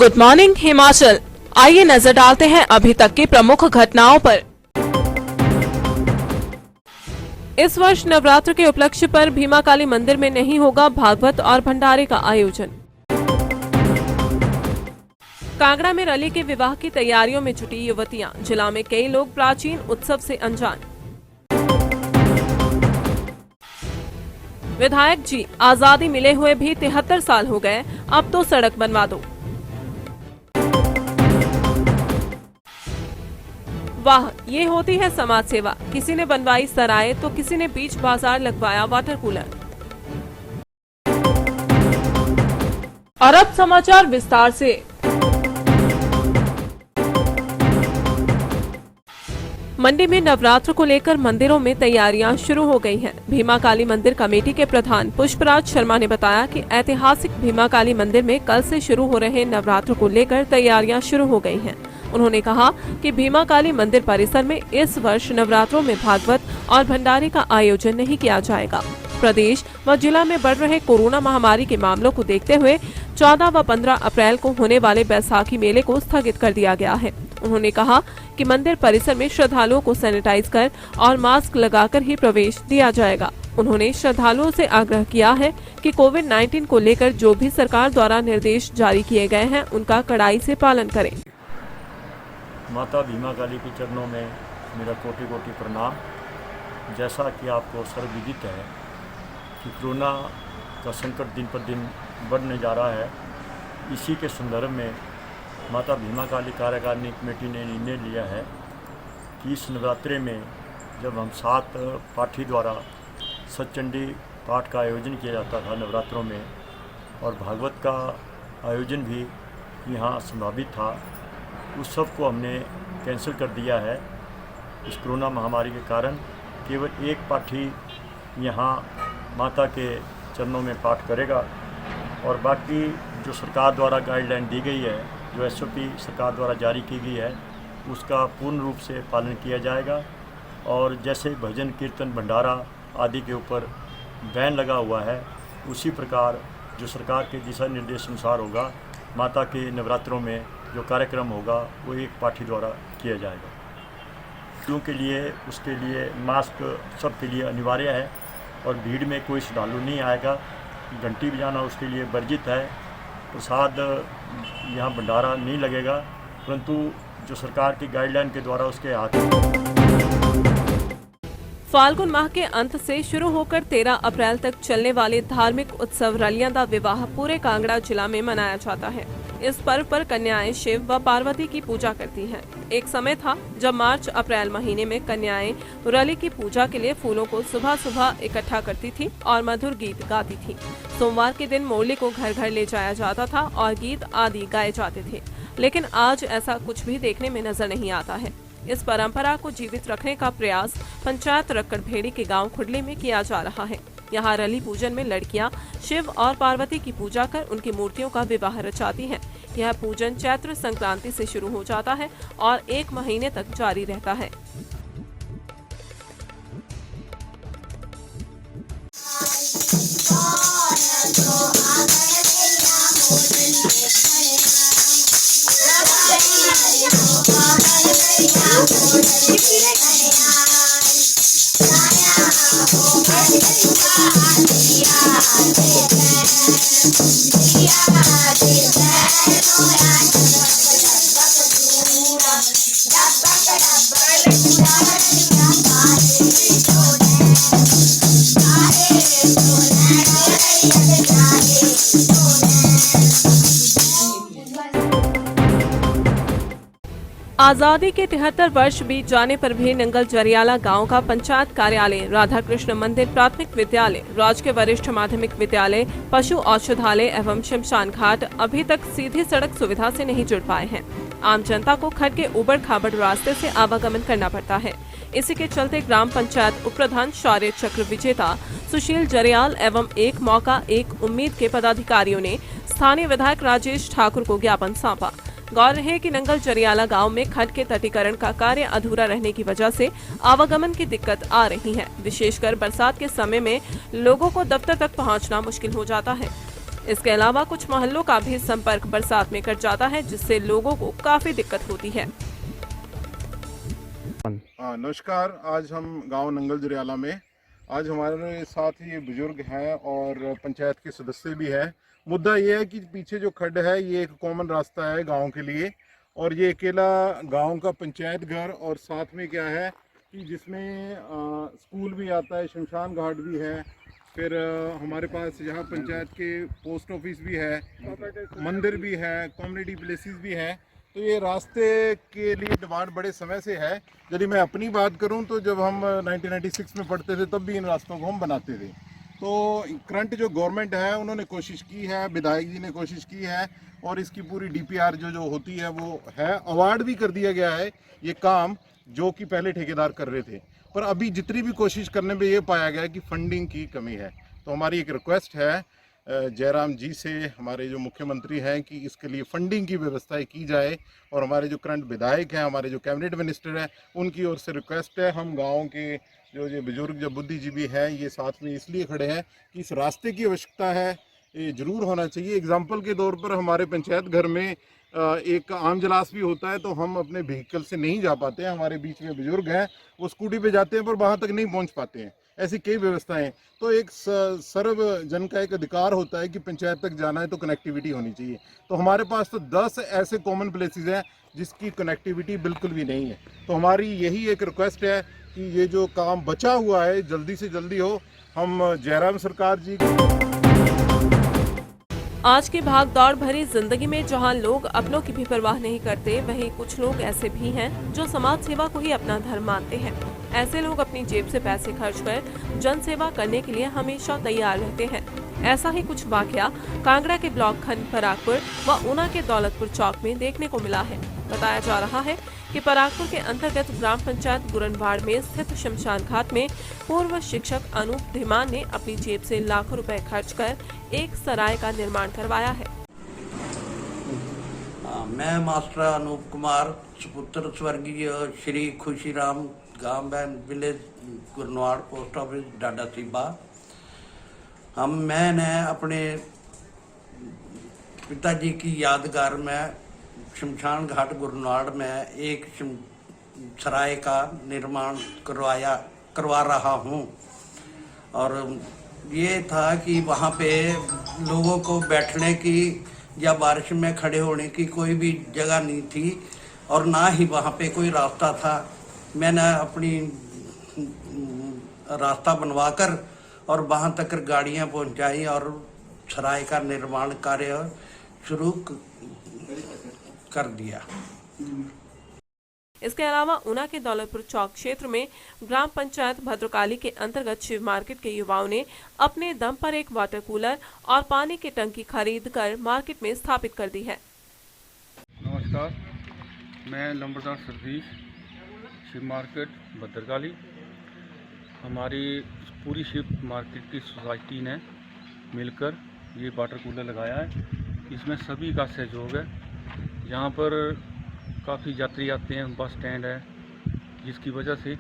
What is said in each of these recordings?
Good morning Himachal. आइए नजर डालते हैं अभी तक की प्रमुख घटनाओं पर। इस वर्ष नवरात्र के उपलक्ष्य पर भीमा काली मंदिर में नहीं होगा भागवत और भंडारे का आयोजन। कांगड़ा में रली के विवाह की तैयारियों में जुटी युवतियां, जिला में कई लोग प्राचीन उत्सव से अनजान। विधायक जी, आजादी मिले हुए भी 73 साल हो गए, अब तो सड़क बनवा दो। वाह, ये होती है समाज सेवा। किसी ने बनवाई सराय तो किसी ने बीच बाजार लगवाया वाटर कूलर। और अब समाचार विस्तार से। मंडी में नवरात्र को लेकर मंदिरों में तैयारियां शुरू हो गई हैं। भीमा काली मंदिर कमेटी के प्रधान पुष्पराज शर्मा ने बताया कि ऐतिहासिक भीमा काली मंदिर में कल से शुरू हो रहे नवरात्र को लेकर तैयारियां शुरू हो गई हैं। उन्होंने कहा कि भीमा काली मंदिर परिसर में इस वर्ष नवरात्रों में भागवत और भंडारे का आयोजन नहीं किया जाएगा। प्रदेश व जिला में बढ़ रहे कोरोना महामारी के मामलों को देखते हुए 14 व 15 अप्रैल को होने वाले बैसाखी मेले को स्थगित कर दिया गया है। उन्होंने कहा कि मंदिर परिसर में श्रद्धालुओं को सैनिटाइज कर और मास्क लगाकर ही प्रवेश दिया जाएगा। उन्होंने श्रद्धालुओं से आग्रह किया है कि कोविड-19 को लेकर जो भी सरकार द्वारा निर्देश जारी किए गए हैं उनका कड़ाई से पालन करें। माता भीमा काली के चरणों में मेरा कोटि कोटि प्रणाम। जैसा कि आपको सर्वविदित है कि कोरोना का संकट दिन पर दिन बढ़ने जा रहा है, इसी के संदर्भ में माता भीमा काली कार्यकारिणी कमेटी ने निर्णय लिया है कि इस नवरात्रे में जब हम 7 पाठी द्वारा सतचंडी पाठ का आयोजन किया जाता था नवरात्रों में, और भागवत का आयोजन भी यहाँ संभावित था, उस सब को हमने कैंसिल कर दिया है। इस कोरोना महामारी के कारण केवल एक पाठी यहाँ माता के चरणों में पाठ करेगा, और बाकी जो सरकार द्वारा गाइडलाइन दी गई है, जो SOP सरकार द्वारा जारी की गई है, उसका पूर्ण रूप से पालन किया जाएगा। और जैसे भजन कीर्तन भंडारा आदि के ऊपर बैन लगा हुआ है, उसी प्रकार जो सरकार के दिशा निर्देश अनुसार होगा, माता के नवरात्रों में जो कार्यक्रम होगा वो एक पाठी द्वारा किया जाएगा। क्योंकि लिए उसके लिए मास्क सबके लिए अनिवार्य है, और भीड़ में कोई श्रद्धालु नहीं आएगा। घंटी बजाना उसके लिए वर्जित है। प्रसाद यहाँ भंडारा नहीं लगेगा, परंतु जो सरकार की गाइडलाइन के द्वारा उसके हाथ। फाल्गुन माह के अंत से शुरू होकर 13 अप्रैल तक चलने वाले धार्मिक उत्सव रलियां दा विवाह पूरे कांगड़ा जिला में मनाया जाता है। इस पर्व पर कन्याएं शिव व पार्वती की पूजा करती हैं। एक समय था जब मार्च अप्रैल महीने में कन्याएं रली की पूजा के लिए फूलों को सुबह सुबह इकट्ठा करती थी और मधुर गीत गाती थी। सोमवार के दिन मोरली को घर घर ले जाया जाता था और गीत आदि गाए जाते थे, लेकिन आज ऐसा कुछ भी देखने में नजर नहीं आता है। इस परंपरा को जीवित रखने का प्रयास पंचायत रक्कड़भेड़ी के गांव खुडली में किया जा रहा है। यहाँ रली पूजन में लड़कियां शिव और पार्वती की पूजा कर उनकी मूर्तियों का विवाह रचाती हैं। यह पूजन चैत्र संक्रांति से शुरू हो जाता है और 1 महीने तक जारी रहता है। आजादी के 73 वर्ष बीत जाने पर भी नंगल जरियाला गांव का पंचायत कार्यालय, राधा कृष्ण मंदिर प्राथमिक विद्यालय, राजकीय वरिष्ठ माध्यमिक विद्यालय, पशु औषधालय एवं शमशान घाट अभी तक सीधी सड़क सुविधा से नहीं जुड़ पाए हैं। आम जनता को खड के उबड़ खाबड़ रास्ते से आवागमन करना पड़ता है। इसी के चलते ग्राम पंचायत उप प्रधान शौर्य चक्र विजेता सुशील जरियाल एवं एक मौका एक उम्मीद के पदाधिकारियों ने स्थानीय विधायक राजेश ठाकुर को ज्ञापन सौंपा। गौर है कि नंगल जरियाला गांव में खड्ड के तटीकरण का कार्य अधूरा रहने की वजह से आवागमन की दिक्कत आ रही है। विशेषकर बरसात के समय में लोगों को दफ्तर तक पहुंचना मुश्किल हो जाता है। इसके अलावा कुछ मोहल्लों का भी संपर्क बरसात में कट जाता है, जिससे लोगों को काफी दिक्कत होती है। नमस्कार। आज हम गांव नंगल जुरियाला में, आज हमारे साथ ये बुजुर्ग हैं और पंचायत के सदस्य भी हैं। मुद्दा ये है कि पीछे जो खड्ड है ये एक कॉमन रास्ता है गांव के लिए, और ये अकेला गांव का पंचायत घर और साथ में क्या है कि जिसमें स्कूल भी आता है, शमशान घाट भी है, फिर हमारे पास यहाँ पंचायत के पोस्ट ऑफिस भी है, मंदिर भी है, कम्युनिटी प्लेसेस भी है। तो ये रास्ते के लिए डिमांड बड़े समय से है। यदि मैं अपनी बात करूं तो जब हम 1996 में पढ़ते थे तब भी इन रास्तों को हम बनाते थे। तो करंट जो गवर्नमेंट है उन्होंने कोशिश की है, विधायक जी ने कोशिश की है, और इसकी पूरी डीपीआर जो होती है वो है, अवार्ड भी कर दिया गया है ये काम जो कि पहले ठेकेदार कर रहे थे। पर अभी जितनी भी कोशिश करने में ये पाया गया कि फंडिंग की कमी है। तो हमारी एक रिक्वेस्ट है जयराम जी से, हमारे जो मुख्यमंत्री हैं, कि इसके लिए फंडिंग की व्यवस्था की जाए। और हमारे जो करंट विधायक हैं, हमारे जो कैबिनेट मिनिस्टर हैं, उनकी ओर से रिक्वेस्ट है। हम गांव के जो बुजुर्ग, जो बुद्धिजीवी हैं, ये साथ में इसलिए खड़े हैं कि इस रास्ते की आवश्यकता है, ये ज़रूर होना चाहिए। एग्जाम्पल के तौर पर हमारे पंचायत घर में एक आम जलास भी होता है, तो हम अपने व्हीकल से नहीं जा पाते हैं। हमारे बीच में बुजुर्ग हैं, वो स्कूटी पे जाते हैं पर वहाँ तक नहीं पहुँच पाते हैं। ऐसी कई व्यवस्थाएं। तो एक सर्व जन का एक अधिकार होता है कि पंचायत तक जाना है तो कनेक्टिविटी होनी चाहिए। तो हमारे पास तो 10 ऐसे कॉमन प्लेसेस हैं जिसकी कनेक्टिविटी बिल्कुल भी नहीं है। तो हमारी यही एक रिक्वेस्ट है कि ये जो काम बचा हुआ है जल्दी से जल्दी हो। हम जयराम सरकार जी आज की भाग दौड़ भरी जिंदगी में जहां लोग अपनों की भी परवाह नहीं करते, वहीं कुछ लोग ऐसे भी हैं जो समाज सेवा को ही अपना धर्म मानते हैं। ऐसे लोग अपनी जेब से पैसे खर्च कर जन सेवा करने के लिए हमेशा तैयार रहते हैं। ऐसा ही कुछ वाकया कांगड़ा के ब्लॉक खंड परागपुर व ऊना के दौलतपुर चौक में देखने को मिला है। बताया जा रहा है कि परागपुर के अंतर्गत ग्राम पंचायत गुरनवाड़ में स्थित शमशान घाट में पूर्व शिक्षक अनूप धीमान ने अपनी जेब से लाखों रुपए खर्च कर एक सराय का निर्माण करवाया है। मैं मास्टर अनूप कुमार, सुपुत्र स्वर्गीय श्री खुशीराम, गांव विलेज गुरनवाड़, पोस्ट ऑफिस डाडा सिब्बा। मैंने अपने पिताजी की यादगार में शमशान घाट गुरनवाड़ में एक सराय का निर्माण करवा रहा हूँ। और ये था कि वहाँ पे लोगों को बैठने की या बारिश में खड़े होने की कोई भी जगह नहीं थी, और ना ही वहाँ पे कोई रास्ता था। मैंने अपनी रास्ता बनवाकर और वहाँ तक गाड़ियाँ पहुँचाई और सराय का निर्माण कार्य शुरू कर दिया। इसके अलावा ऊना के दौलतपुर चौक क्षेत्र में ग्राम पंचायत भद्रकाली के अंतर्गत शिव मार्केट के युवाओं ने अपने दम पर एक वाटर कूलर और पानी की टंकी खरीद कर मार्केट में स्थापित कर दी है। नमस्कार, मैं लंबरदार सरदीश, शिव मार्केट भद्रकाली। हमारी पूरी शिव मार्केट की सोसाइटी ने मिलकर ये वाटर कूलर लगाया है। इसमें सभी का सहयोग है। यहाँ पर काफ़ी यात्री आते हैं, बस स्टैंड है, जिसकी वजह से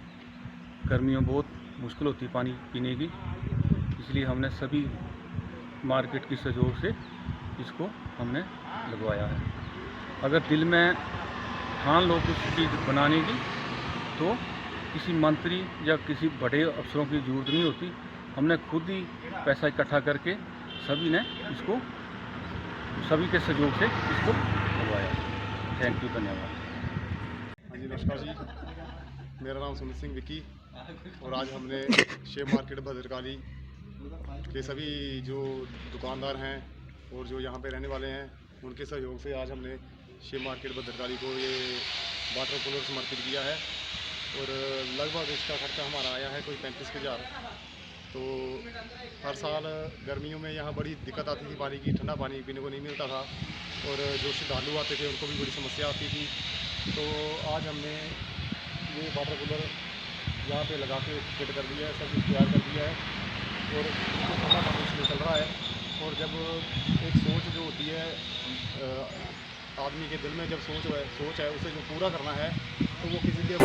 गर्मियों में बहुत मुश्किल होती है पानी पीने की। इसलिए हमने सभी मार्केट की सहयोग से इसको हमने लगवाया है। अगर दिल में ठान लो कुछ चीज़ बनाने की तो किसी मंत्री या किसी बड़े अफसरों की ज़रूरत नहीं होती। हमने खुद ही पैसा इकट्ठा करके सभी ने इसको, सभी के सहयोग से इसको लगवाया। थैंक यू, धन्यवाद। हाँ जी, नमस्कार जी, मेरा नाम सुमित सिंह विकी, और आज हमने शिव मार्केट भद्रकाली के सभी जो दुकानदार हैं और जो यहाँ पे रहने वाले हैं उनके सहयोग से आज हमने शिव मार्केट भद्रकाली को ये वाटर कूलर समर्पित किया है। और लगभग इसका खर्चा हमारा आया है कोई 35,000। तो हर साल गर्मियों में यहाँ बड़ी दिक्कत आती थी, पानी की, ठंडा पानी पीने को नहीं मिलता था, और जो श्रद्धालु आते थे उनको भी बड़ी समस्या आती थी। तो आज हमने ये वाटर कूलर यहाँ पे लगा के फिट कर दिया है, सब कुछ तैयार कर दिया है, और ठंडा पानी इसमें चल रहा है। और जब एक सोच जो होती है आदमी के दिल में, जब सोच है उसे जो पूरा करना है, तो वो किसी के